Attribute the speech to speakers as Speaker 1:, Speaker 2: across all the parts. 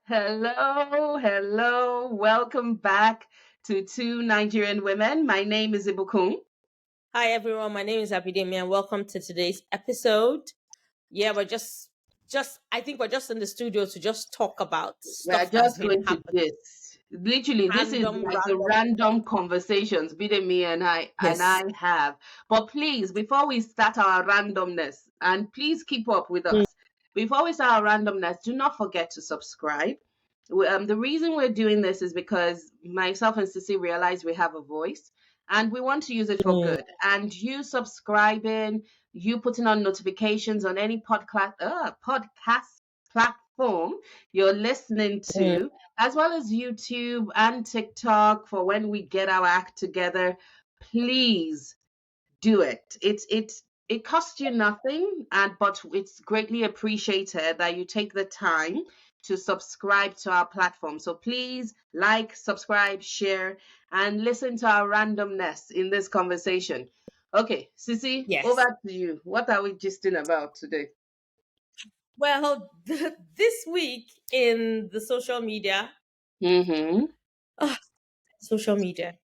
Speaker 1: Hello. Welcome back to Two Nigerian Women. My name is Ibukun.
Speaker 2: Hi everyone, my name is Abidemi and welcome to today's episode. Yeah, we're just I think we're just in the studio to just talk about
Speaker 1: We are
Speaker 2: stuff that's
Speaker 1: just
Speaker 2: been
Speaker 1: going to
Speaker 2: happening.
Speaker 1: this. Literally, this is like the
Speaker 2: Random.
Speaker 1: random conversations Bidemi and I
Speaker 2: Yes.
Speaker 1: have. But please, before we start our randomness, and please keep up with
Speaker 2: Mm,
Speaker 1: us. Before we start our randomness, do not forget to subscribe. The reason we're doing this is because myself and Sissy realize we have a voice and we want to use it for
Speaker 2: mm,
Speaker 1: good. And you subscribing, you putting on notifications on any podcast platform you're listening
Speaker 2: mm.
Speaker 1: to, as well as YouTube and TikTok for when we get our act together. Please do it. It costs you nothing, and but it's greatly appreciated that you take the time to subscribe to our platform. So please like, subscribe, share, and listen to our randomness in this conversation. Okay, Sissy, over
Speaker 2: Yes.
Speaker 1: to you. What are we gisting about today?
Speaker 2: Well, this week in the social media,
Speaker 1: Mm-hmm.
Speaker 2: ah, social media.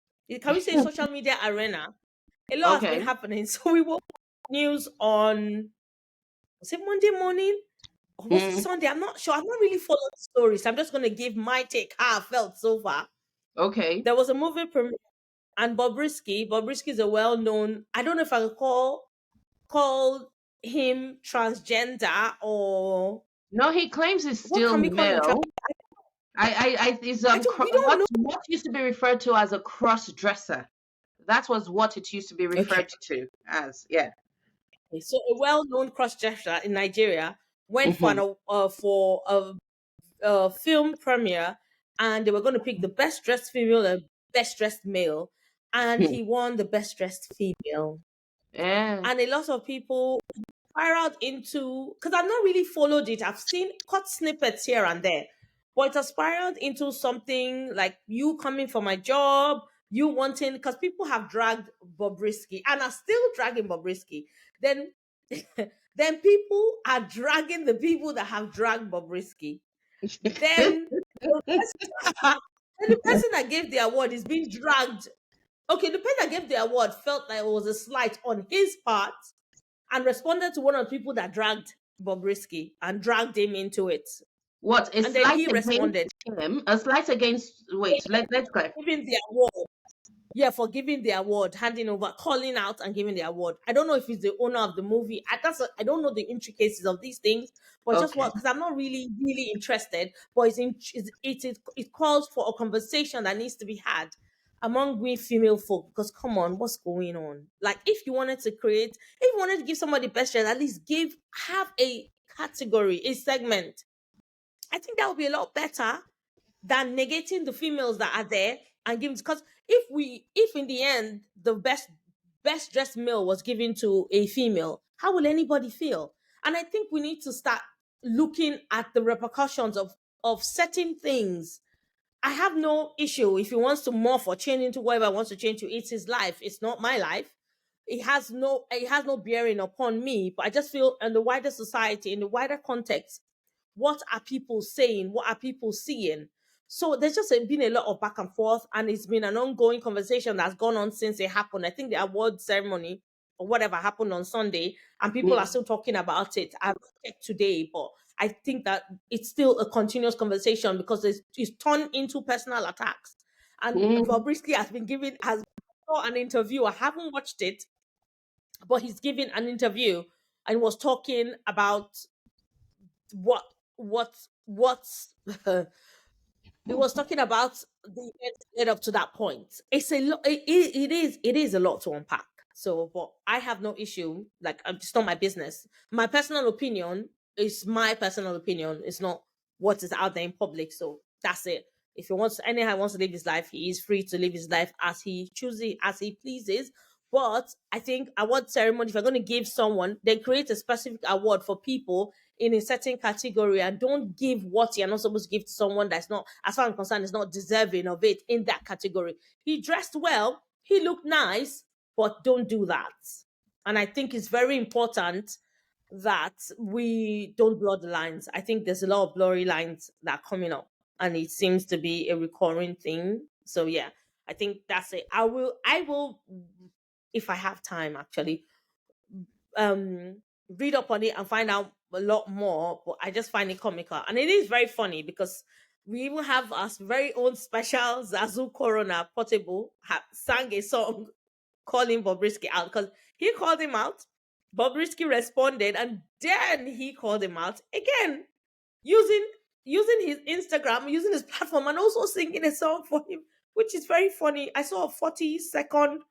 Speaker 2: Can we say social media arena? A lot has been
Speaker 1: Okay.
Speaker 2: happening. So we woke up news on was it Monday morning? Or was it
Speaker 1: Mm,
Speaker 2: Sunday? I'm not sure. I've not really followed the stories. I'm just going to give my take how I felt so far.
Speaker 1: okay.
Speaker 2: There was a movie premiere, and Bobrisky is a well-known. I don't know if I could call him transgender or
Speaker 1: No, he claims he's
Speaker 2: what
Speaker 1: still
Speaker 2: can we call him?
Speaker 1: male. Is
Speaker 2: I don't. We don't know.
Speaker 1: what used to be referred to as a cross dresser. That was what it used to be
Speaker 2: Okay,
Speaker 1: referred to as. Yeah.
Speaker 2: so a well-known cross-dresser in Nigeria went for
Speaker 1: Hmm.
Speaker 2: a film premiere, and they were going to pick the best dressed female and best dressed male, and he won the best dressed female.
Speaker 1: Yeah.
Speaker 2: And a lot of people spiraled into because I've not really followed it. I've seen cut snippets here and there, but it has spiraled into something like you coming for my job, you wanting because people have dragged Bobrisky and are still dragging Bobrisky. Then, then people are dragging the people that have dragged Bobrisky. Then the person, then the person that gave the award is being dragged. Okay, the person that gave the award felt like it was a slight on his part and responded to one of the people that dragged Bobrisky and dragged him into it.
Speaker 1: What? A
Speaker 2: And then
Speaker 1: slight
Speaker 2: he
Speaker 1: against
Speaker 2: responded,
Speaker 1: him? A slight against. Wait. Let's go.
Speaker 2: giving the award. Yeah, for giving the award, handing over, calling out and giving the award. I don't know if he's the owner of the movie. I don't know the intricacies of these things, but just
Speaker 1: Okay.
Speaker 2: what because I'm not really interested. But it calls for a conversation that needs to be had among we female folk. Because come on, what's going on? Like if you wanted to give somebody best share, at least have a category, a segment. I think that would be a lot better than negating the females that are there and giving because if in the end the best dressed male was given to a female, how will anybody feel? And I think we need to start looking at the repercussions of certain things. I have no issue if he wants to morph or change into whatever he wants to change to. It's his life. It's not my life. It has no bearing upon me. But I just feel in the wider society, in the wider context, what are people saying? What are people seeing? So there's just been a lot of back and forth, and it's been an ongoing conversation that's gone on since it happened. I think the award ceremony or whatever happened on Sunday, and people are
Speaker 1: Mm,
Speaker 2: still talking about it. I've checked today, but I think that it's still a continuous conversation because it's turned into personal attacks. And
Speaker 1: mm.
Speaker 2: Bobrisky has saw an interview. I haven't watched it, but he's giving an interview and was talking about what what's it was talking about the event led up to that point. It's a lot. It is a lot to unpack. So, but I have no issue. Like, it's not my business. My personal opinion is my personal opinion. It's not what is out there in public. So that's it. If he wants, anyhow wants to live his life, he is free to live his life as he chooses, as he pleases. But I think award ceremony, if you're going to give someone, then create a specific award for people in a certain category and don't give what you're not supposed to give to someone that's not, as far as I'm concerned, is not deserving of it in that category. He dressed well, he looked nice, but don't do that. And I think it's very important. that we don't blur the lines. I think there's a lot of blurry lines that are coming up, and it seems to be a recurring thing. So yeah, I think that's it. I will, if I have time, actually, read up on it and find out a lot more. But I just find it comical, and it is very funny because we even have our very own special Zazu Corona Portable sang a song calling Bobrisky out because he called him out. Bobrisky responded, and then he called him out again using his Instagram, using his platform, and also singing a song for him, which is very funny. I saw a 40-second,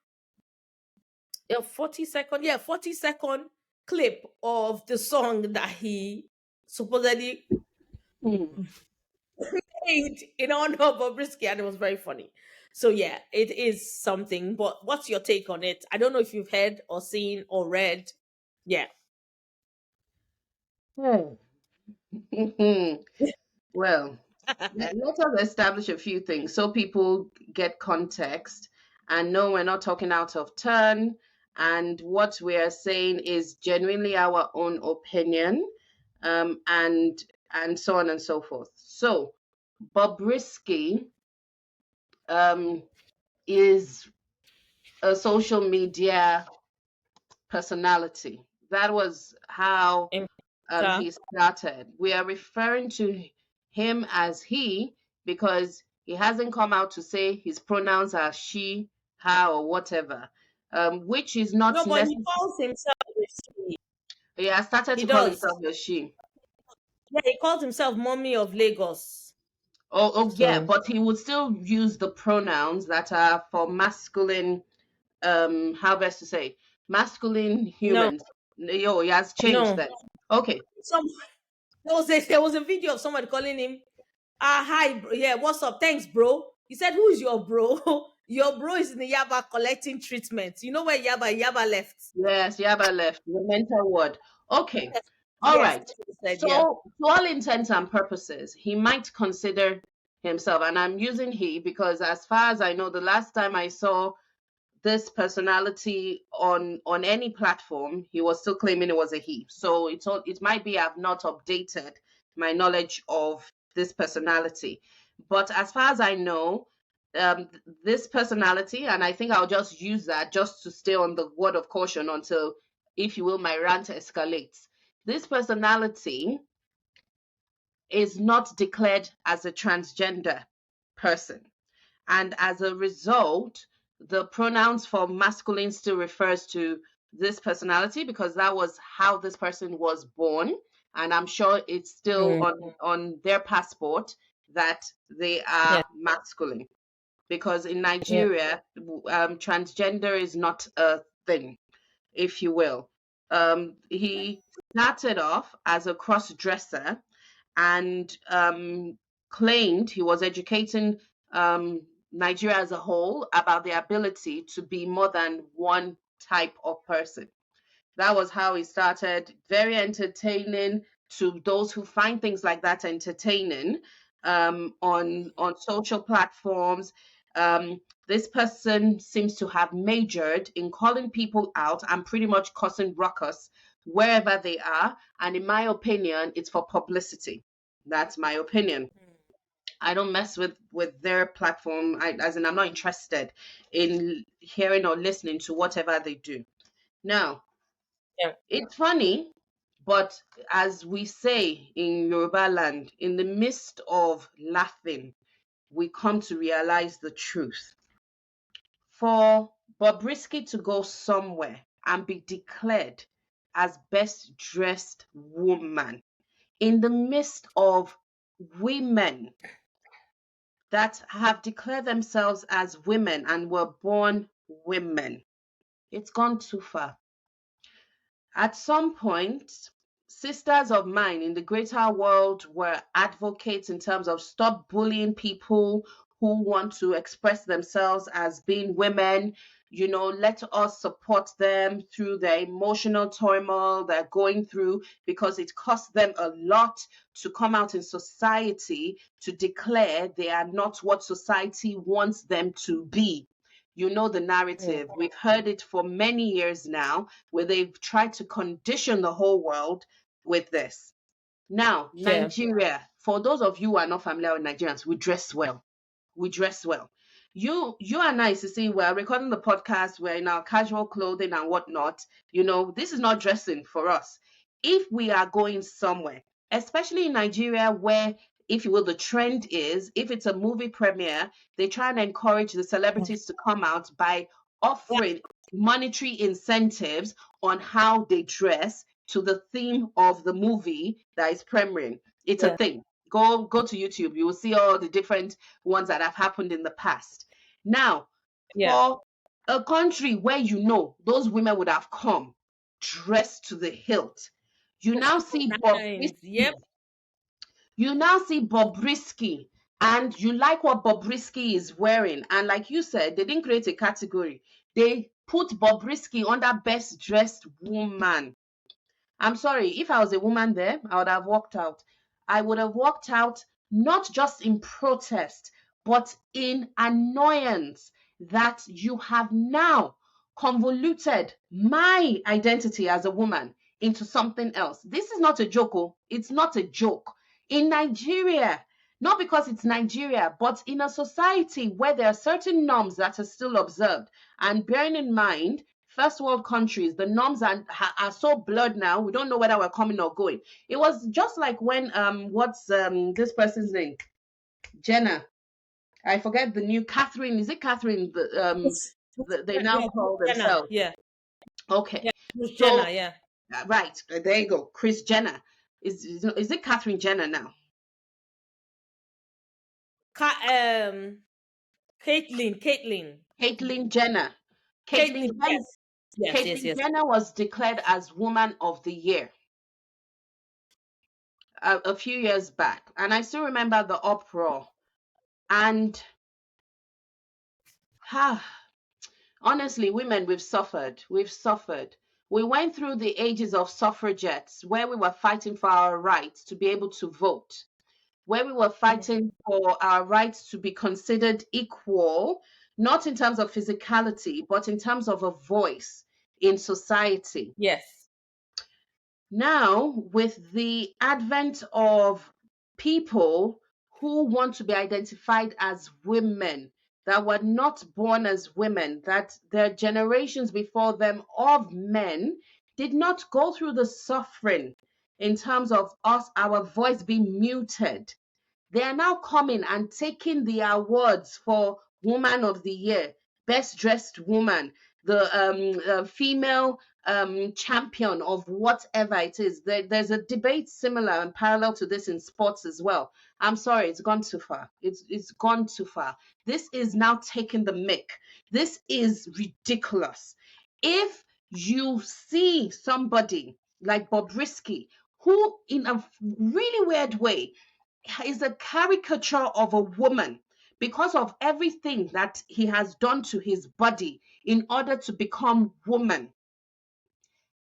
Speaker 2: a 40-second, yeah, 40-second clip of the song that he supposedly
Speaker 1: Hmm.
Speaker 2: played in honor of Bobrisky, and it was very funny. So yeah, it is something. But what's your take on it? I don't know if you've heard or seen or read. Yeah.
Speaker 1: Hmm. Well, let us establish a few things so people get context and know we're not talking out of turn, and what we are saying is genuinely our own opinion, and so on and so forth. So, Bobrisky um, is a social media personality. That was how
Speaker 2: Influencer.
Speaker 1: he started. We are referring to him as he because he hasn't come out to say his pronouns are she, her, or whatever, which is not
Speaker 2: No, but he
Speaker 1: necessary.
Speaker 2: calls himself a she.
Speaker 1: He has started
Speaker 2: He
Speaker 1: to call
Speaker 2: does.
Speaker 1: himself a she.
Speaker 2: Yeah, he calls himself mommy of Lagos.
Speaker 1: Oh, yeah,
Speaker 2: So
Speaker 1: but he would still use the pronouns that are for masculine, how best to say, masculine
Speaker 2: no,
Speaker 1: humans. Yo, he has changed
Speaker 2: no.
Speaker 1: that. Okay.
Speaker 2: Some there was a video of somebody calling him. Hi, bro. Yeah, what's up? Thanks, bro. He said, "Who's your bro?" Your bro is in the Yaba collecting treatment. You know where Yaba left?
Speaker 1: Yes, Yaba left. The mental ward. Okay. All
Speaker 2: Yes,
Speaker 1: right.
Speaker 2: that's what he said. Yeah.
Speaker 1: So, to all intents and purposes, he might consider himself, and I'm using he because, as far as I know, the last time I saw this personality on any platform, he was still claiming it was a he. So it might be I've not updated my knowledge of this personality, but as far as I know, this personality, and I think I'll just use that just to stay on the word of caution until, if you will, my rant escalates. This personality is not declared as a transgender person. And as a result, the pronouns for masculine still refers to this personality because that was how this person was born. And I'm sure it's still
Speaker 2: Mm,
Speaker 1: on their passport that they
Speaker 2: yeah.
Speaker 1: are masculine. Because in
Speaker 2: Yeah.
Speaker 1: Nigeria, transgender is not a thing, if you will. He started off as a cross dresser and claimed he was educating Nigeria as a whole about the ability to be more than one type of person. That was how he started. Very entertaining to those who find things like that entertaining, on social platforms. This person seems to have majored in calling people out and pretty much causing ruckus wherever they are. And in my opinion, it's for publicity. That's my opinion. I don't mess with their platform. As in, I'm not interested in hearing or listening to whatever they do. Now,
Speaker 2: Yeah.
Speaker 1: it's funny, but as we say in Yoruba land, in the midst of laughing, we come to realize the truth. For Bobrisky to go somewhere and be declared as best dressed woman in the midst of women that have declared themselves as women and were born women, it's gone too far. At some point, sisters of mine in the greater world were advocates in terms of stop bullying people who want to express themselves as being women. Let us support them through their emotional turmoil they're going through because it costs them a lot to come out in society to declare they are not what society wants them to be. You know the
Speaker 2: Mm.
Speaker 1: narrative. We've heard it for many years now, where they've tried to condition the whole world with this. Now,
Speaker 2: Yeah.
Speaker 1: Nigeria, for those of you who are not familiar with Nigerians, we dress well. We dress well. You and I, see, we're recording the podcast, we're in our casual clothing and whatnot. This is not dressing for us. If we are going somewhere, especially in Nigeria, where, if you will, the trend is, if it's a movie premiere, they try and encourage the celebrities to come out by
Speaker 2: Yeah.
Speaker 1: offering monetary incentives on how they dress to the theme of the movie that is premiering. It's a
Speaker 2: Yeah.
Speaker 1: thing. Go to YouTube. You will see all the different ones that have happened in the past. Now,
Speaker 2: Yeah.
Speaker 1: for a country where those women would have come dressed to the hilt, you now see
Speaker 2: Nice. Yep.
Speaker 1: Bobrisky, and you like what Bobrisky is wearing. And like you said, they didn't create a category. They put Bobrisky under best dressed woman. I'm sorry, if I was a woman there, I would have walked out. I would have walked out not just in protest, but in annoyance that you have now convoluted my identity as a woman into something else. This is not a joke. Oh. It's not a joke. In Nigeria, not because it's Nigeria, but in a society where there are certain norms that are still observed. And bearing in mind, first world countries, the norms are so blurred now. We don't know whether we're coming or going. It was just like when what's this person's name? Jenna. I forget the new Catherine. Is it Catherine? They now
Speaker 2: Yeah.
Speaker 1: call
Speaker 2: Jenna.
Speaker 1: themselves.
Speaker 2: Yeah.
Speaker 1: Okay.
Speaker 2: Yeah. Bruce Jenna.
Speaker 1: So
Speaker 2: Yeah.
Speaker 1: right, there you go. Chris Jenner. Is it Catherine Jenner now?
Speaker 2: Ka- um. Caitlyn. Caitlyn.
Speaker 1: Caitlyn Jenner.
Speaker 2: Caitlyn.
Speaker 1: Caitlyn Jenner.
Speaker 2: Yes. Yes. Yes.
Speaker 1: Caitlyn
Speaker 2: Yes.
Speaker 1: Jenner was declared as Woman of the Year a few years back, and I still remember the uproar. And honestly, women, we've suffered. We've suffered. We went through the ages of suffragettes where we were fighting for our rights to be able to vote, where we were
Speaker 2: Mm.
Speaker 1: fighting for our rights to be considered equal, not in terms of physicality, but in terms of a voice in society.
Speaker 2: Yes.
Speaker 1: Now, with the advent of people who want to be identified as women, that were not born as women, that their generations before them of men did not go through the suffering in terms of us, our voice being muted. They are now coming and taking the awards for Woman of the Year, Best Dressed Woman, the female champion of whatever it is. There's a debate similar and parallel to this in sports as well. I'm sorry, it's gone too far. It's gone too far. This is now taking the mick. This is ridiculous. If you see somebody like Bobrisky, who in a really weird way is a caricature of a woman because of everything that he has done to his body in order to become woman.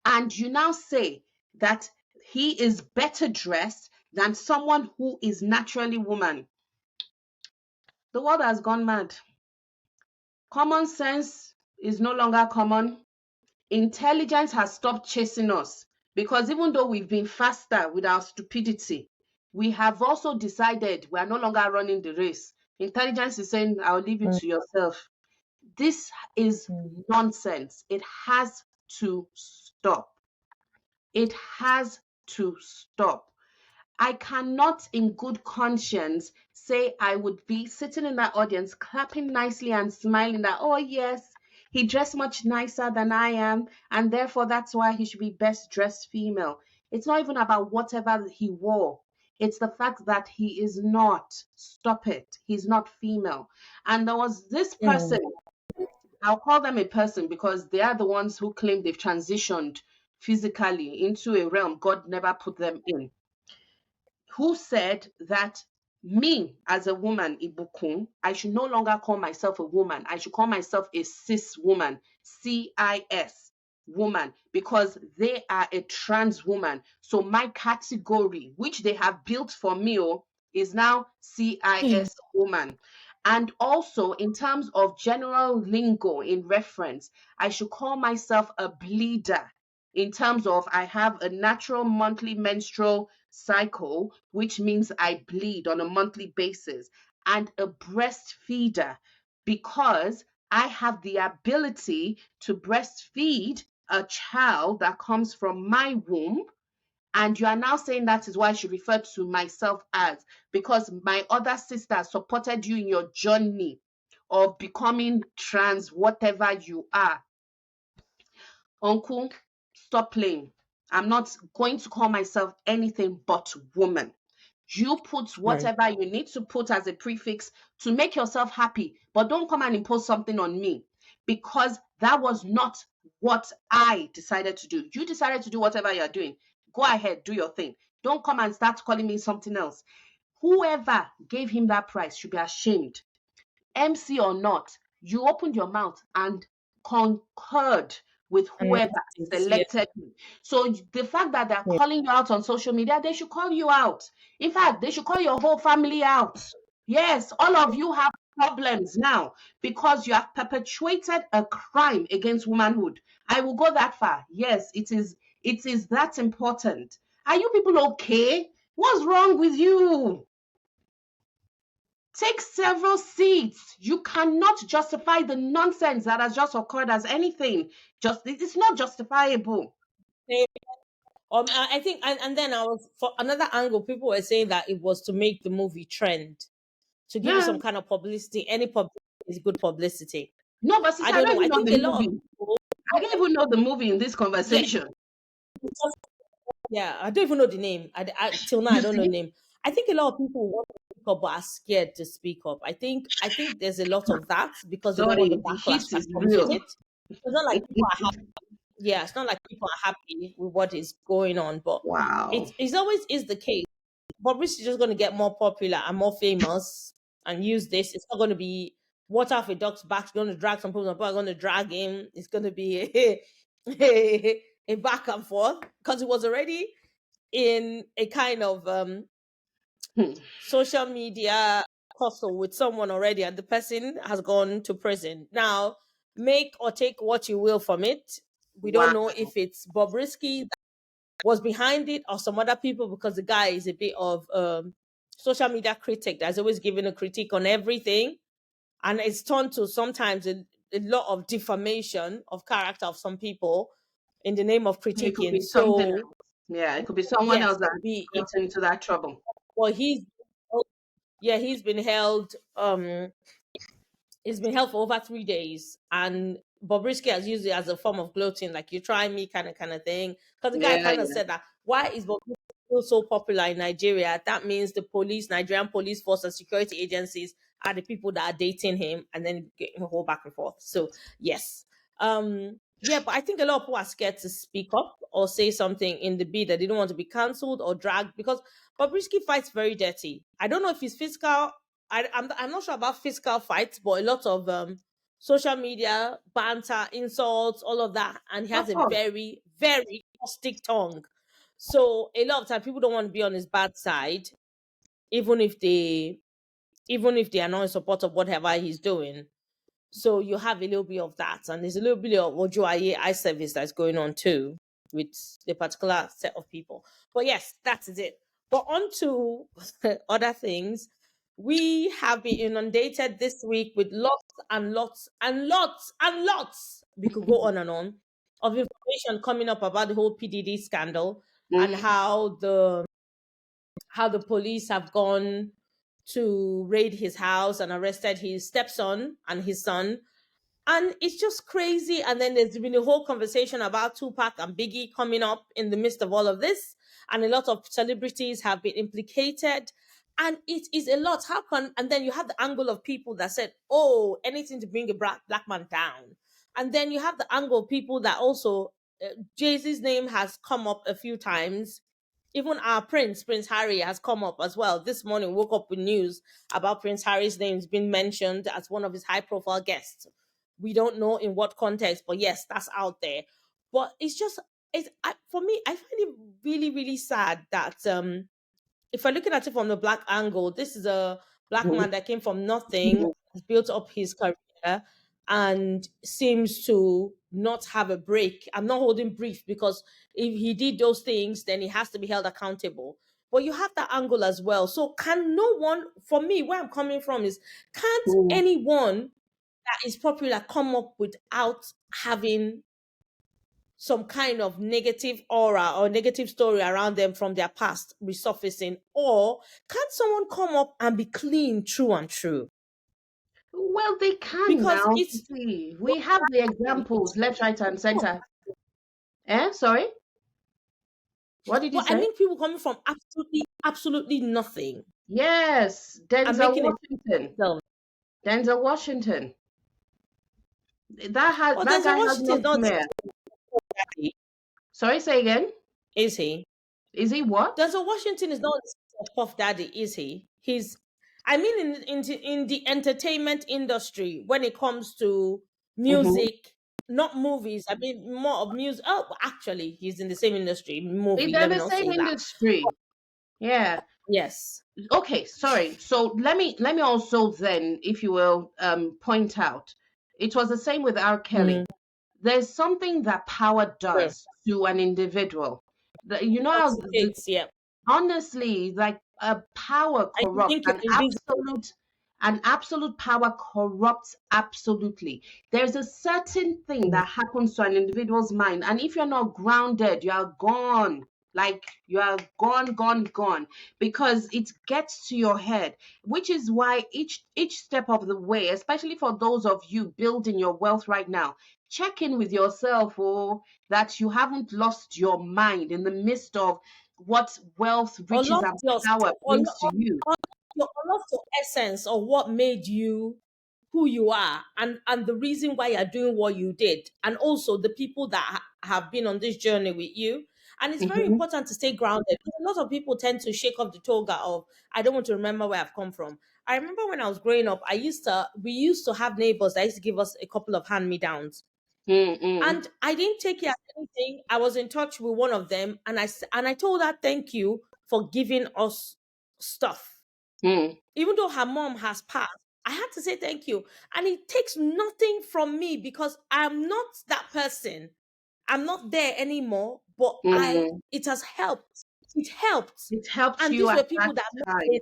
Speaker 1: And you now say that he is better dressed than someone who is naturally woman. The world has gone mad. Common sense is no longer common. Intelligence has stopped chasing us because even though we've been faster with our stupidity, we have also decided we are no longer running the race. Intelligence is saying, I'll leave you
Speaker 2: Mm.
Speaker 1: to yourself. This is
Speaker 2: Mm.
Speaker 1: nonsense. It has to stop. It has to stop. I cannot, in good conscience, say I would be sitting in that audience, clapping nicely and smiling that, oh, yes, he dressed much nicer than I am, and therefore that's why he should be best dressed female. It's not even about whatever he wore. It's the fact that he is not. Stop it. He's not female. And there was this person,
Speaker 2: Mm.
Speaker 1: I'll call them a person because they are the ones who claim they've transitioned physically into a realm God never put them in, who said that me as a woman, Ibukun, I should no longer call myself a woman. I should call myself a cis woman, CIS woman, because they are a trans woman. So my category, which they have built for me, is now CIS woman. And also, in terms of general lingo in reference, I should call myself a bleeder. In terms of, I have a natural monthly menstrual cycle, which means I bleed on a monthly basis, and a breastfeeder, because I have the ability to breastfeed a child that comes from my womb. And you are now saying that is why I should refer to myself as, because my other sister supported you in your journey of becoming trans, whatever you are. Uncle, stop playing. I'm not going to call myself anything but woman. You put
Speaker 2: Right.
Speaker 1: whatever you need to put as a prefix to make yourself happy, but don't come and impose something on me, because that was not what I decided to do. You decided to do whatever you're doing. Go ahead, do your thing. Don't come and start calling me something else. Whoever gave him that price should be ashamed. MC or not, you opened your mouth and concurred with
Speaker 2: And
Speaker 1: whoever
Speaker 2: yes,
Speaker 1: selected you. So the fact that they're
Speaker 2: yes.
Speaker 1: calling you out on social media, they should call you out. In fact, they should call your whole family out. Yes, all of you have problems now because you have perpetuated a crime against womanhood. I will go that far. Yes, it is that important. Are you people okay? What's wrong with you? Take several seats. You cannot justify the nonsense that has just occurred as anything. Just it's not justifiable.
Speaker 2: I think, and then I was for another angle. People were saying that it was to make the movie trend, to give it
Speaker 1: Yeah.
Speaker 2: some kind of publicity. Any publicity is good publicity.
Speaker 1: No, but
Speaker 2: I
Speaker 1: sister, I
Speaker 2: don't
Speaker 1: don't
Speaker 2: know. I
Speaker 1: even know
Speaker 2: think
Speaker 1: the
Speaker 2: a lot of
Speaker 1: movie.
Speaker 2: people,
Speaker 1: I don't even know the movie in this
Speaker 2: yeah,
Speaker 1: conversation.
Speaker 2: yeah. I don't even know the name. Till now, I
Speaker 1: You
Speaker 2: don't know
Speaker 1: see?
Speaker 2: the name. I think a lot of people want to speak up but are scared to speak up. I think there's a lot of that because they don't want the
Speaker 1: Sorry, the
Speaker 2: backlash
Speaker 1: heat
Speaker 2: that
Speaker 1: is
Speaker 2: comes with
Speaker 1: real.
Speaker 2: it. It's not like people are happy. Yeah, it's not like people are happy with what is going on, but
Speaker 1: Wow.
Speaker 2: it always is the case. Bobrisky is just going to get more popular and more famous and use this. It's not going to be water off a duck's back. It's going to drag some people. People are going to drag him. It's going to be a back and forth because it was already in a kind of
Speaker 1: Hmm.
Speaker 2: social media tussle with someone already, and the person has gone to prison. Now, make or take what you will from it. We don't
Speaker 1: Wow.
Speaker 2: know if it's Bobrisky was behind it or some other people because the guy is a bit of social media critic that's always giving a critique on everything, and it's turned to sometimes a lot of defamation of character of some people in the name of
Speaker 1: It could be
Speaker 2: critiquing.
Speaker 1: something
Speaker 2: So
Speaker 1: else. Yeah, it could be someone
Speaker 2: yes,
Speaker 1: else that
Speaker 2: it could be
Speaker 1: got into that trouble.
Speaker 2: well he's been held it's been held for over 3 days, and Bobrisky has used it as a form of gloating, like you try me kind of thing. Because the guy
Speaker 1: Yeah,
Speaker 2: kind of
Speaker 1: yeah.
Speaker 2: said that why is Bobrisky still so popular in Nigeria? That means the police, Nigerian police force, and security agencies are the people that are dating him, and then getting a whole back and forth. So yes, yeah, but I think a lot of people are scared to speak up or say something in the bid that they don't want to be cancelled or dragged because Bobrisky fights very dirty. I don't know if he's physical. I'm not sure about physical fights, but a lot of social media banter, insults, all of that, and he has
Speaker 1: Of
Speaker 2: a
Speaker 1: course.
Speaker 2: very very caustic tongue. So a lot of time people don't want to be on his bad side, even if they are not in support of whatever he's doing. So you have a little bit of that, and there's a little bit of Ojuaye eye service that's going on too with a particular set of people. But yes, that is it. But on to other things. We have been inundated this week with lots and lots and lots and lots. We could go on and on of information coming up about the whole PDD scandal and
Speaker 1: Mm,
Speaker 2: how the police have gone to raid his house and arrested his stepson and his son, and it's just crazy. And then there's been a whole conversation about Tupac and Biggie coming up in the midst of all of this. And a lot of celebrities have been implicated. And it is a lot. How can, and then you have the angle of people that said, oh, anything to bring a black man down. And then you have the angle of people that also, Jay-Z's name has come up a few times. Even our Prince Harry, has come up as well. This morning, woke up with news about Prince Harry's name's been mentioned as one of his high profile guests. We don't know in what context, but yes, that's out there. But it's just for me, I find it really, really sad that if I look at it from the black angle, this is a Black man that came from nothing, has built up his career, and seems to not have a break. I'm not holding brief because if he did those things, then he has to be held accountable. But you have that angle as well. So can no one, for me, where I'm coming from is, can't
Speaker 1: Mm.
Speaker 2: anyone that is popular come up without having some kind of negative aura or negative story around them from their past resurfacing? Or can someone come up and be clean, true and true?
Speaker 1: Well, they can
Speaker 2: Because
Speaker 1: now.
Speaker 2: it's
Speaker 1: See, we have the examples left, right, and center. Eh? Sorry? What did you
Speaker 2: but I
Speaker 1: say?
Speaker 2: mean people coming from absolutely nothing
Speaker 1: Yes,
Speaker 2: and
Speaker 1: Denzel
Speaker 2: making it
Speaker 1: Washington.
Speaker 2: themselves.
Speaker 1: Denzel Washington.
Speaker 2: Well,
Speaker 1: That
Speaker 2: there's a
Speaker 1: guy has
Speaker 2: Washington
Speaker 1: no
Speaker 2: is not
Speaker 1: flair. Sorry, say again.
Speaker 2: is he?
Speaker 1: Is he what?
Speaker 2: There's a Washington is not a puff daddy, is he? He's I mean in the entertainment industry when it comes to
Speaker 1: Mm-hmm.
Speaker 2: music, not movies. I mean more of music. Oh, actually, he's in the same industry, movie.
Speaker 1: They're in
Speaker 2: Let me
Speaker 1: the
Speaker 2: not
Speaker 1: same
Speaker 2: say that.
Speaker 1: industry. Yeah.
Speaker 2: Yes.
Speaker 1: Okay, sorry. So let me also then, if you will, point out. It was the same with R.
Speaker 2: Mm,
Speaker 1: Kelly. There's something that power
Speaker 2: true.
Speaker 1: does to an individual. You know how
Speaker 2: Intoxicates, yeah.
Speaker 1: honestly, like power
Speaker 2: I
Speaker 1: corrupts,
Speaker 2: think you're invisible.
Speaker 1: an absolute power corrupts absolutely. There's a certain thing that happens to an individual's mind, and if you're not grounded, you are gone. Like you are gone, gone, gone, because it gets to your head, which is why each step of the way, especially for those of you building your wealth right now, check in with yourself, oh, that you haven't lost your mind in the midst of what wealth,
Speaker 2: Or
Speaker 1: riches,
Speaker 2: lost
Speaker 1: and
Speaker 2: your
Speaker 1: power brings to you.
Speaker 2: or lost your essence of what made you who you are, and the reason why you're doing what you did, and also the people that have been on this journey with you. And it's very
Speaker 1: Hmm.
Speaker 2: important to stay grounded, because a lot of people tend to shake off the toga of, I don't want to remember where I've come from. I remember when I was growing up, we used to have neighbors that used to give us a couple of hand me downs,
Speaker 1: Mm-mm.
Speaker 2: and I didn't take it as anything. I was in touch with one of them, and I told her thank you for giving us stuff.
Speaker 1: Mm.
Speaker 2: Even though her mom has passed, I had to say thank you. And it takes nothing from me because I'm not that person. I'm not there anymore, but I
Speaker 1: Mm.
Speaker 2: it has helped. It helped.
Speaker 1: It helped
Speaker 2: And
Speaker 1: you
Speaker 2: these
Speaker 1: at
Speaker 2: were people
Speaker 1: that
Speaker 2: that
Speaker 1: time.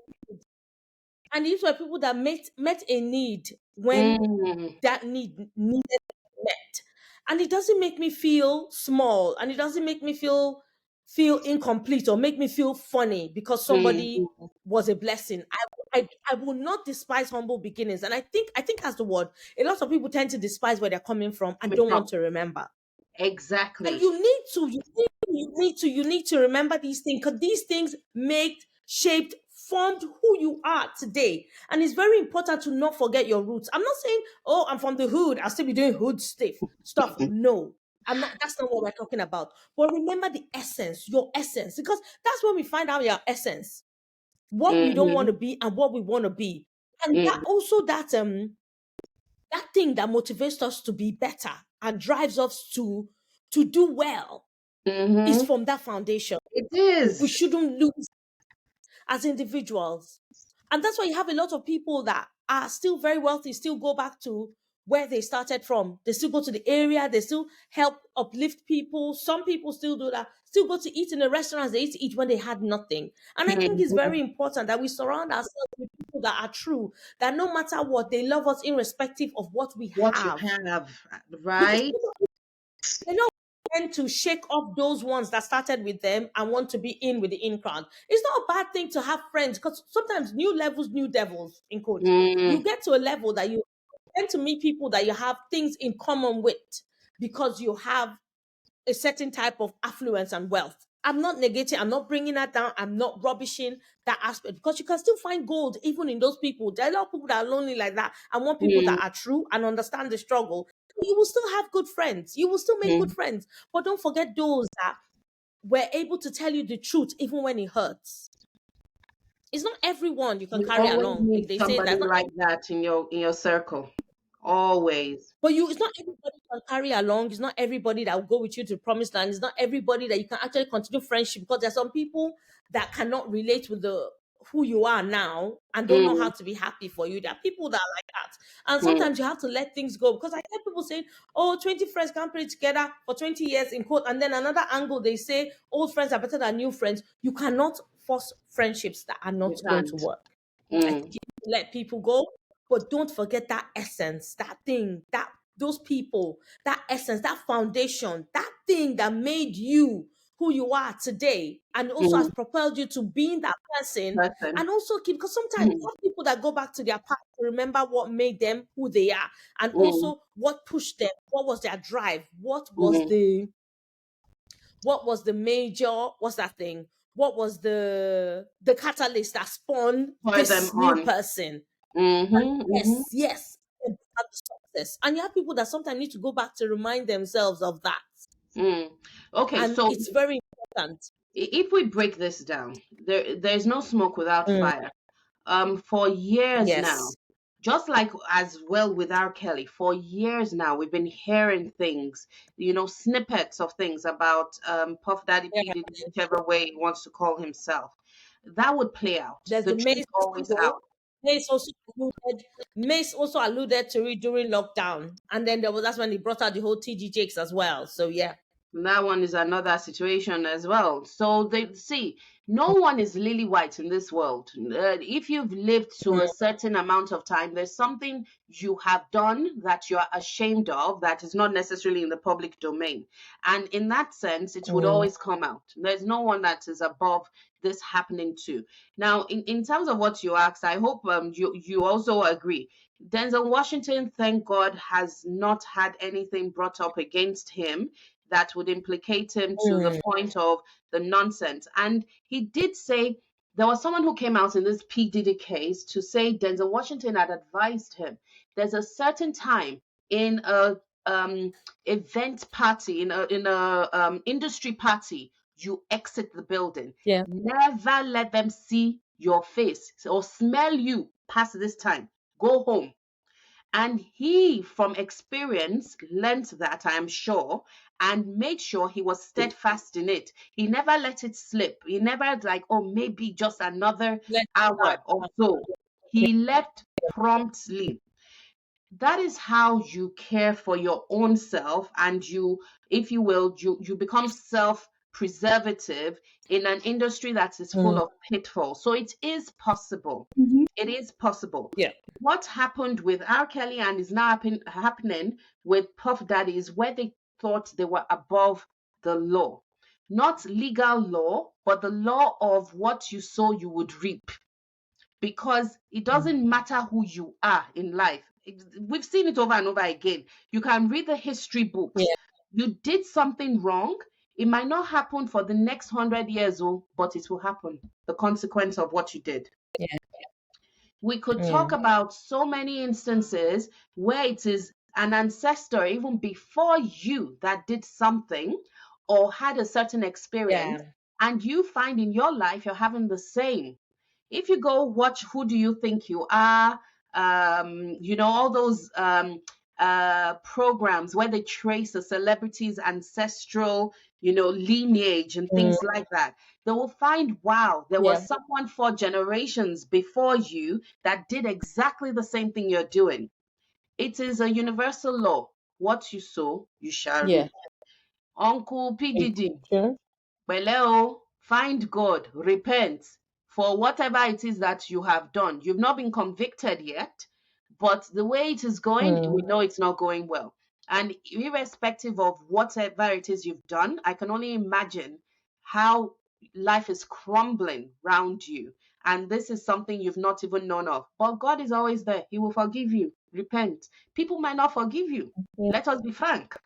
Speaker 2: met a need when
Speaker 1: Mm.
Speaker 2: that need needed met. And it doesn't make me feel small, and it doesn't make me feel incomplete or make me feel funny because somebody
Speaker 1: Mm.
Speaker 2: was a blessing. I will not despise humble beginnings. And I think as the word, a lot of people tend to despise where they're coming from and
Speaker 1: Coming
Speaker 2: don't
Speaker 1: from.
Speaker 2: want to remember. And
Speaker 1: Exactly.
Speaker 2: you need to remember these things, because these things made, shaped, formed who you are today. And it's very important to not forget your roots. I'm not saying, oh, I'm from the hood, I'll still be doing hood stuff. No. I'm not, that's not what we're talking about. But remember the essence, your essence, because that's when we find out your essence, what we don't want
Speaker 1: Mm-hmm.
Speaker 2: to be and what we want to be. And that
Speaker 1: Mm.
Speaker 2: also that thing that motivates us to be better and drives us to do well is
Speaker 1: Mm-hmm.
Speaker 2: from that foundation.
Speaker 1: It
Speaker 2: We
Speaker 1: is.
Speaker 2: shouldn't lose as individuals. And that's why you have a lot of people that are still very wealthy, still go back to where they started from. They still go to the area, they still help uplift people. Some people still do that, still go to eat in the restaurants they used to eat when they had nothing. And I think it's
Speaker 1: Mhm.
Speaker 2: very important that we surround ourselves with people that are true, that no matter what, they love us irrespective of what we
Speaker 1: What you
Speaker 2: have.
Speaker 1: have,
Speaker 2: Because
Speaker 1: right?
Speaker 2: they don't tend to shake off those ones that started with them and want to be in with the in crowd. It's not a bad thing to have friends, because sometimes new levels, new devils, in quotes. You
Speaker 1: Mm.
Speaker 2: get to a level that you tend to meet people that you have things in common with, because you have a certain type of affluence and wealth. I'm not negating, I'm not bringing that down, I'm not rubbishing that aspect, because you can still find gold even in those people. There are a lot of people that are lonely like that and want people
Speaker 1: Mm.
Speaker 2: that are true and understand the struggle. You will still have good friends, you will still make good
Speaker 1: Mm.
Speaker 2: friends, but don't forget those that were able to tell you the truth even when it hurts. It's not everyone you can
Speaker 1: You
Speaker 2: carry
Speaker 1: always
Speaker 2: along. Like
Speaker 1: need
Speaker 2: they say
Speaker 1: somebody
Speaker 2: that not,
Speaker 1: like that in your circle. Always.
Speaker 2: but it's not everybody you can carry along. It's not everybody that will go with you to the promised land. It's not everybody that you can actually continue friendship, because there are some people that cannot relate with the who you are now and don't know how
Speaker 1: Mm,
Speaker 2: to be happy for you. There are people that are like that. And
Speaker 1: mm,
Speaker 2: sometimes you have to let things go, because I hear people saying, oh, 20 friends can't play together for 20 years in quote. And then another angle, they say old friends are better than new friends. You cannot force friendships that are
Speaker 1: you
Speaker 2: not going to
Speaker 1: can't.
Speaker 2: work. I think
Speaker 1: Mm,
Speaker 2: you need to let people go, but don't forget that essence, that thing, that those people, that essence, that foundation, that thing that made you who you are today and also has
Speaker 1: mm,
Speaker 2: propelled you to being that person.
Speaker 1: person.
Speaker 2: And also keep, because sometimes you
Speaker 1: Mm,
Speaker 2: have people that go back to their past to remember what made them who they are, and
Speaker 1: mm,
Speaker 2: also what pushed them, what was their drive,
Speaker 1: mm.
Speaker 2: what was the major, what's that thing, what was the catalyst that spawned
Speaker 1: Pour them
Speaker 2: this new
Speaker 1: on.
Speaker 2: person. And
Speaker 1: Mm-hmm, mm-hmm,
Speaker 2: yes, and have the success. And you have people that sometimes need to go back to remind themselves of that.
Speaker 1: mm. Okay,
Speaker 2: And
Speaker 1: so
Speaker 2: it's very important.
Speaker 1: if we break this down, there's no smoke without
Speaker 2: Mm,
Speaker 1: fire. For years now,
Speaker 2: yes.
Speaker 1: just like as well with R. Kelly, for years now, we've been hearing things, snippets of things about Puff Daddy
Speaker 2: Yeah.
Speaker 1: P. Diddy, whichever way he wants to call himself. That would play out.
Speaker 2: There's
Speaker 1: The
Speaker 2: the
Speaker 1: truth
Speaker 2: Mace
Speaker 1: always
Speaker 2: scandal.
Speaker 1: out.
Speaker 2: Mace also alluded to it during lockdown. And then that's when he brought out the whole TG Jakes as well. So yeah.
Speaker 1: That one is another situation as well. So they see, no one is lily white in this world. If you've lived to a
Speaker 2: Mm,
Speaker 1: certain amount of time, there's something you have done that you're ashamed of that is not necessarily in the public domain. And in that sense, it would
Speaker 2: mm,
Speaker 1: always come out. There's no one that is above this happening to. Now, in terms of what you asked, I hope you also agree. Denzel Washington, thank God, has not had anything brought up against him that would implicate him to the
Speaker 2: mm.
Speaker 1: point of the nonsense. And he did say there was someone who came out in this P. Diddy case to say Denzel Washington had advised him there's a certain time in a event party, in a industry party, you exit the building.
Speaker 2: Yeah.
Speaker 1: Never let them see your face or smell you past this time. Go home. And he, from experience, learnt that, I am sure, and made sure he was steadfast in it. He never let it slip. He never, like, oh, maybe just another
Speaker 2: Let's
Speaker 1: hour or so.
Speaker 2: yeah.
Speaker 1: He left promptly. That is how you care for your own self, and you, if you will, you become self preservative in an industry that is full
Speaker 2: Mm,
Speaker 1: of pitfalls. So it is possible. It is possible.
Speaker 2: yeah.
Speaker 1: What happened with R. Kelly and is now happening with Puff Daddy is where they thought they were above the law. Not legal law, but the law of what you sow, you would reap, because it
Speaker 2: Mm,
Speaker 1: doesn't matter who you are in life. We've seen it over and over again. You can read the history books.
Speaker 2: yeah.
Speaker 1: You did something wrong. It might not happen for the next 100 years, but it will happen. The consequence of what you did.
Speaker 2: Yeah.
Speaker 1: We could talk
Speaker 2: Yeah.
Speaker 1: about so many instances where it is an ancestor, even before you, that did something or had a certain experience,
Speaker 2: Yeah.
Speaker 1: and you find in your life you're having the same. If you go watch Who Do You Think You Are, all those programs where they trace a celebrity's ancestral, lineage and
Speaker 2: Mm,
Speaker 1: things like that, they will find, wow, there
Speaker 2: yeah.
Speaker 1: was someone 4 generations before you that did exactly the same thing you're doing. It is a universal law. What you sow, you shall
Speaker 2: Yeah.
Speaker 1: reap. Uncle
Speaker 2: It's
Speaker 1: PDD,
Speaker 2: true.
Speaker 1: Beleo, find God, repent for whatever it is that you have done. You've not been convicted yet, but the way it is going, we
Speaker 2: Mm,
Speaker 1: know it's not going well. And irrespective of whatever it is you've done, I can only imagine how life is crumbling round you. And this is something you've not even known of. But God is always there. He will forgive you. Repent. People might not forgive you.
Speaker 2: yeah.
Speaker 1: Let us be frank.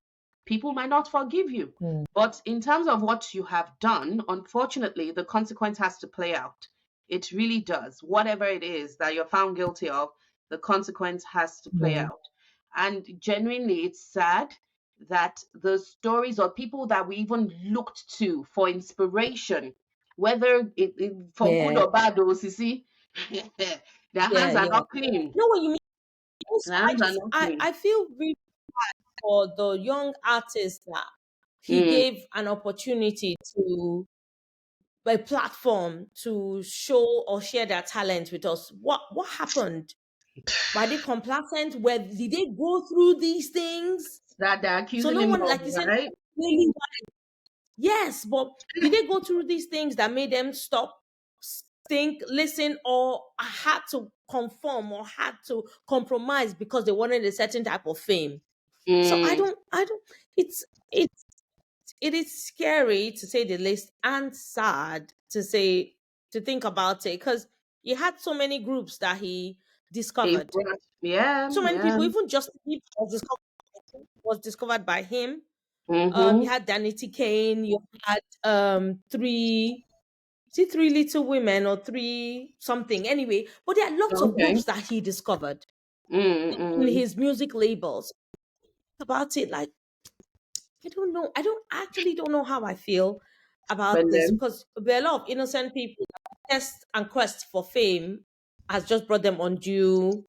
Speaker 1: People might not forgive you.
Speaker 2: Mm,
Speaker 1: But in terms of what you have done, unfortunately, the consequence has to play out. It really does. Whatever it is that you're found guilty of, the consequence has to play
Speaker 2: mm,
Speaker 1: out. And genuinely, it's sad that the stories or people that we even looked to for inspiration, whether for good
Speaker 2: yeah.
Speaker 1: or bad, those you see, their
Speaker 2: Yeah.
Speaker 1: hands are
Speaker 2: Yeah.
Speaker 1: not clean.
Speaker 2: You know what you mean? Also,
Speaker 1: Their hands are not clean.
Speaker 2: I feel really for the young artist that he
Speaker 1: Mm,
Speaker 2: gave an opportunity to a platform to show or share their talent with us. What happened? Were they complacent? Where did they go through these things?
Speaker 1: That they're
Speaker 2: So
Speaker 1: accusing
Speaker 2: no
Speaker 1: him
Speaker 2: one,
Speaker 1: of,
Speaker 2: like you said,
Speaker 1: right?
Speaker 2: really. Yes, but did they go through these things that made them stop, think, listen, or had to conform or had to compromise because they wanted a certain type of fame? So
Speaker 1: Mm,
Speaker 2: I don't. It's it's it is scary to say the least, and sad to think about it, because he had so many groups that he
Speaker 1: he
Speaker 2: discovered.
Speaker 1: brought, yeah,
Speaker 2: So many
Speaker 1: yeah.
Speaker 2: people, even just was discovered by him.
Speaker 1: Mm-hmm.
Speaker 2: You had Danity Kane. You had three little women or three something anyway. But there are lots of
Speaker 1: Okay.
Speaker 2: groups that he discovered in
Speaker 1: Mm-mm.
Speaker 2: his music labels. About it, like I don't know. I actually don't know how I feel about
Speaker 1: When
Speaker 2: this,
Speaker 1: them.
Speaker 2: because there are a lot of innocent people that test and quest for fame has just brought them undue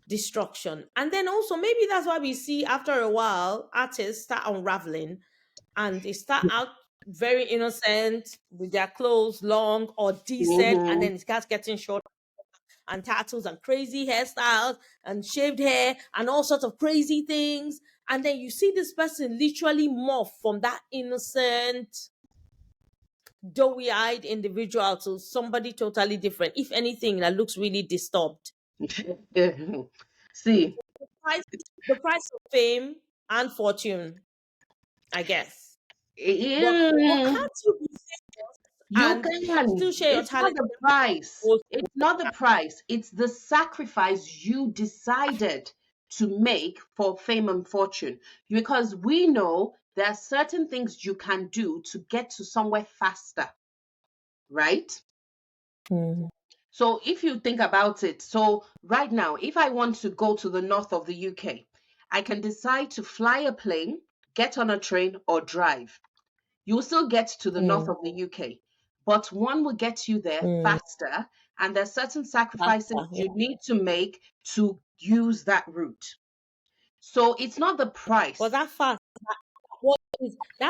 Speaker 2: destruction. And then also maybe that's why we see after a while artists start unraveling, and they start out very innocent with their clothes long or decent, and
Speaker 1: Mm-hmm.
Speaker 2: then it starts getting short and tattoos and crazy hairstyles and shaved hair and all sorts of crazy things. And then you see this person literally morph from that innocent, doughy eyed individual to somebody totally different. If anything, that looks really disturbed.
Speaker 1: See,
Speaker 2: Price, the price of fame and fortune, I guess. But
Speaker 1: mm,
Speaker 2: can't you be famous
Speaker 1: you
Speaker 2: and
Speaker 1: can.
Speaker 2: still share your
Speaker 1: It's not
Speaker 2: talent?
Speaker 1: the price. It's not the price. It's the sacrifice you decided to make for fame and fortune. Because we know there are certain things you can do to get to somewhere faster, right?
Speaker 2: Mm,
Speaker 1: So if you think about it, so right now, if I want to go to the north of the UK, I can decide to fly a plane, get on a train, or drive. You will still get to the north
Speaker 2: mm,
Speaker 1: of the UK, but one will get you there
Speaker 2: mm.
Speaker 1: faster, and there's certain sacrifices
Speaker 2: Faster, yeah.
Speaker 1: you need to make to use that route. So it's not the
Speaker 2: But
Speaker 1: price.
Speaker 2: that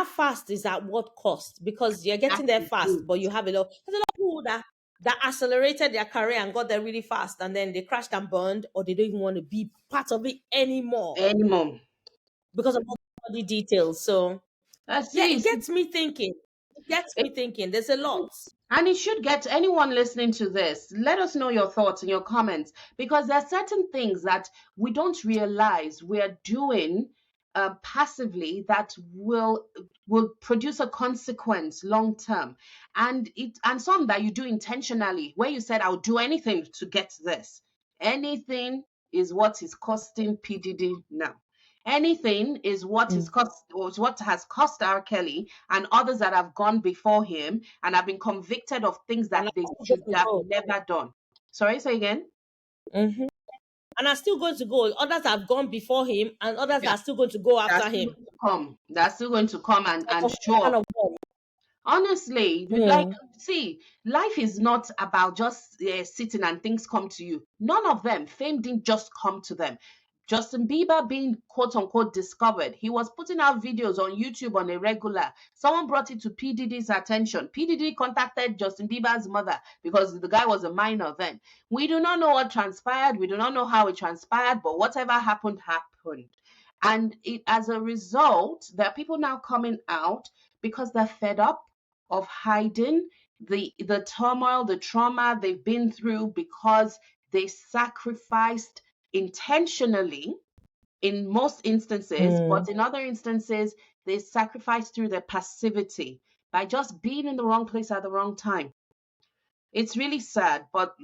Speaker 2: fast is at what cost? Because you're
Speaker 1: That
Speaker 2: getting there
Speaker 1: is
Speaker 2: fast,
Speaker 1: it.
Speaker 2: but you have there's a lot of people that accelerated their career and got there really fast, and then they crashed and burned, or they don't even want to be part of it anymore
Speaker 1: Anymore.
Speaker 2: because of all the details. So
Speaker 1: Let's
Speaker 2: yeah,
Speaker 1: see.
Speaker 2: it gets me thinking. It gets me thinking. There's a lot.
Speaker 1: And it should get anyone listening to this. Let us know your thoughts and your comments, because there are certain things that we don't realize we're doing passively that will produce a consequence long term, and some that you do intentionally, where you said, "I'll do anything to get this." Anything is what is costing PDD now. Anything is what is
Speaker 2: Mm.
Speaker 1: cost, or is what has cost R. Kelly and others that have gone before him and have been convicted of things
Speaker 2: And
Speaker 1: that
Speaker 2: I
Speaker 1: they
Speaker 2: still
Speaker 1: should
Speaker 2: going to
Speaker 1: have
Speaker 2: go.
Speaker 1: never done. Sorry, say again.
Speaker 2: Mhm. And are still going to go. Others have gone before him, and others
Speaker 1: Yeah,
Speaker 2: are still going to go
Speaker 1: that's
Speaker 2: after
Speaker 1: still
Speaker 2: him.
Speaker 1: going to come. That's still going to come
Speaker 2: Like
Speaker 1: and
Speaker 2: a
Speaker 1: show
Speaker 2: man
Speaker 1: up.
Speaker 2: of war.
Speaker 1: Honestly, like,
Speaker 2: Mm.
Speaker 1: see, life is not about just sitting and things come to you. None of them. Fame didn't just come to them. Justin Bieber being quote unquote discovered, he was putting out videos on YouTube on a regular. Someone brought it to P. Diddy's attention. P. Diddy contacted Justin Bieber's mother because the guy was a minor then. We do not know what transpired. We do not know how it transpired, but whatever happened, happened. And as a result, there are people now coming out because they're fed up of hiding the turmoil, the trauma they've been through, because they sacrificed intentionally in most instances, but
Speaker 2: Mm.
Speaker 1: in other instances, they sacrificed through their passivity by just being in the wrong place at the wrong time. It's really sad, but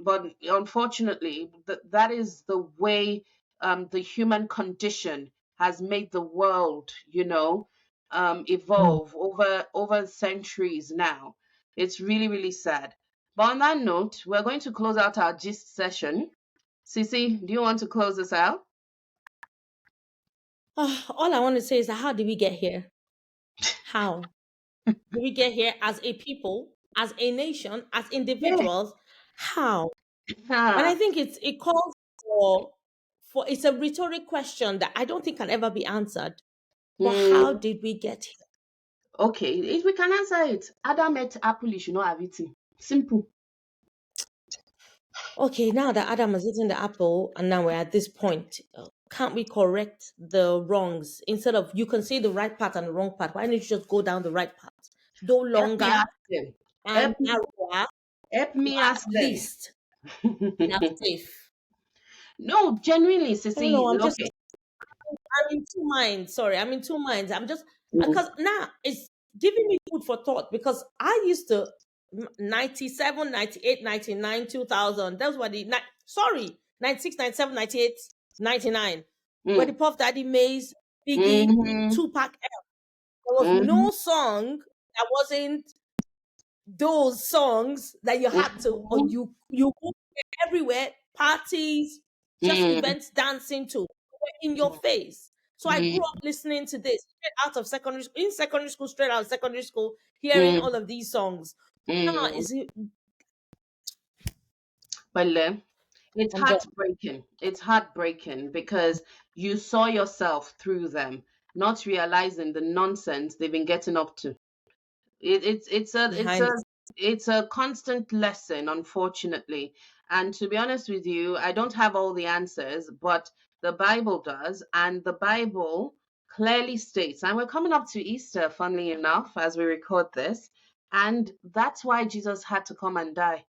Speaker 1: unfortunately, that is the way the human condition has made the world,
Speaker 2: Mm.
Speaker 1: evolve over centuries now. It's really really sad. But on that note, we're going to close out our gist session. Sisi, do you want to close this out?
Speaker 2: All I want to say is that how did we get here? How did we get here as a people, as a nation, as
Speaker 1: Yeah.
Speaker 2: individuals? How? And I
Speaker 1: Huh.
Speaker 2: think it calls for it's a rhetoric question that I don't think can ever be answered. But how
Speaker 1: Mm,
Speaker 2: did we get here?
Speaker 1: Okay, if we can answer it. Adam ate apple, you should not have eaten. Simple.
Speaker 2: Okay, now that Adam has eaten the apple, and now we're at this point, can't we correct the wrongs? Instead of you can see the right path and the wrong path, why don't you just go down the right path? Though
Speaker 1: Help me
Speaker 2: longer
Speaker 1: ask them.
Speaker 2: and
Speaker 1: Help me,
Speaker 2: narrower,
Speaker 1: help
Speaker 2: but
Speaker 1: me
Speaker 2: at
Speaker 1: ask them.
Speaker 2: least now safe.
Speaker 1: No, genuinely,
Speaker 2: I don't know.
Speaker 1: Sissy. Okay.
Speaker 2: I'm in two minds. Sorry, I'm in two minds. I'm just
Speaker 1: Mm,
Speaker 2: because now it's giving me food for thought because I used to 97, 98, 99, 2000. Those were the sorry, 96, 97, 98, 99. Where the
Speaker 1: mm,
Speaker 2: Puff Daddy Maze, Biggie,
Speaker 1: mm-hmm,
Speaker 2: Tupac. There was
Speaker 1: mm-hmm,
Speaker 2: no song that wasn't those songs that you had to or
Speaker 1: mm-hmm,
Speaker 2: you go everywhere, parties, just
Speaker 1: mm,
Speaker 2: events, dancing to in your face. So I grew up
Speaker 1: mm,
Speaker 2: listening to this straight out of secondary school, straight out of secondary school, hearing
Speaker 1: mm,
Speaker 2: all of these songs. Now
Speaker 1: mm.
Speaker 2: is it
Speaker 1: But it's
Speaker 2: I'm done.
Speaker 1: heartbreaking. It's heartbreaking because you saw yourself through them, not realizing the nonsense they've been getting up to. It's
Speaker 2: Behind
Speaker 1: a
Speaker 2: it.
Speaker 1: it's a constant lesson, unfortunately. And to be honest with you, I don't have all the answers, but the Bible does, and the Bible clearly states, and we're coming up to Easter, funnily enough, as we record this, and that's why Jesus had to come and die.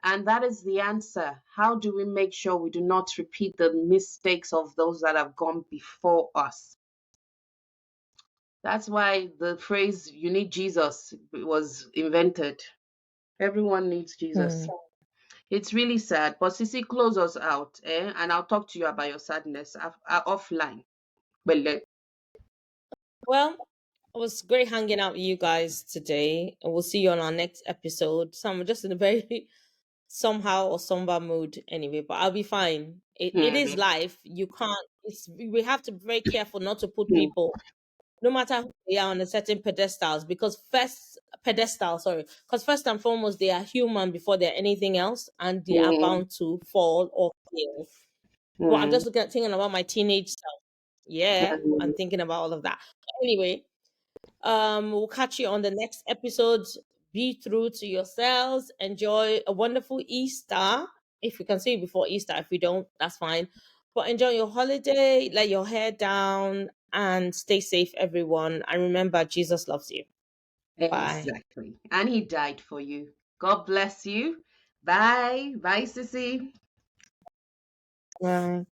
Speaker 1: And that is the answer. How do we make sure we do not repeat the mistakes of those that have gone before us? That's why the phrase "you need Jesus" was invented. Everyone needs Jesus.
Speaker 2: Hmm.
Speaker 1: It's really sad. But Sissy, close us out, and I'll talk to you about your sadness offline. Well,
Speaker 2: Well, it was great hanging out with you guys today, and we'll see you on our next episode. So I'm just in a very somehow or somber mood anyway, but I'll be fine. It is
Speaker 1: hmm,
Speaker 2: life. You can't. It's we have to be very careful not to put
Speaker 1: hmm,
Speaker 2: people, no matter who they are, on a certain pedestals because first and foremost they are human before they're anything else, and they are
Speaker 1: hmm,
Speaker 2: bound to fall or fail. Well, I'm
Speaker 1: hmm,
Speaker 2: just thinking about my teenage self. Yeah, I'm
Speaker 1: hmm.
Speaker 2: thinking about all of that. Anyway, we'll catch you on the next episode. Be true to yourselves. Enjoy a wonderful Easter. If you can see it before Easter, if you don't, that's fine. But enjoy your holiday, let your hair down, and stay safe, everyone. And remember, Jesus loves you. Bye.
Speaker 1: Exactly. And he died for you. God bless you. Bye. Bye, Sissy.
Speaker 2: Bye.